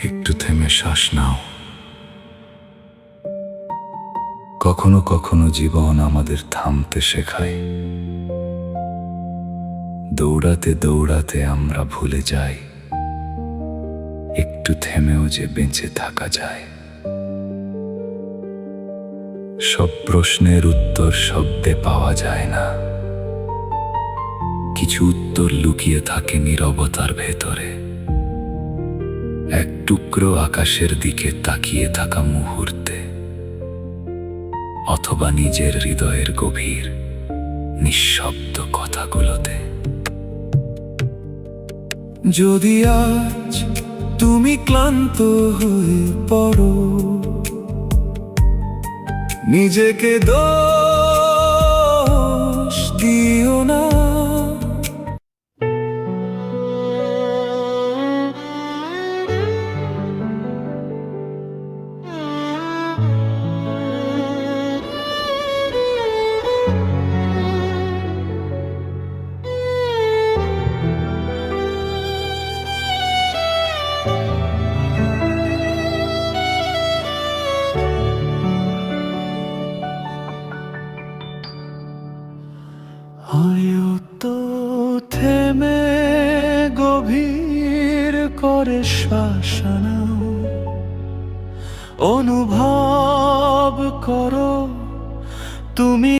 একটু থেমে শ্বাস নাও। কখনো কখনো জীবন আমাদের থামতে শেখায়। দৌড়াতে দৌড়াতে আমরা ভুলে যাই একটু থেমেও যে বেঁচে থাকা যায়। সব প্রশ্নের উত্তর শব্দে পাওয়া যায় না, কিছু উত্তর লুকিয়ে থাকে নীরবতার ভেতরে। এক টুকরো আকাশের দিকে তাকিয়ে থাকা মুহূর্তে, অথবা নিজের হৃদয়ের গভীর নিঃশব্দ কথাগুলোতে। যদি আজ তুমি ক্লান্ত হয়ে পড়ো, নিজেকে দোষ দিও না। হয়তো থেমে গভীর করে শ্বাস নাও, অনুভব করো তুমি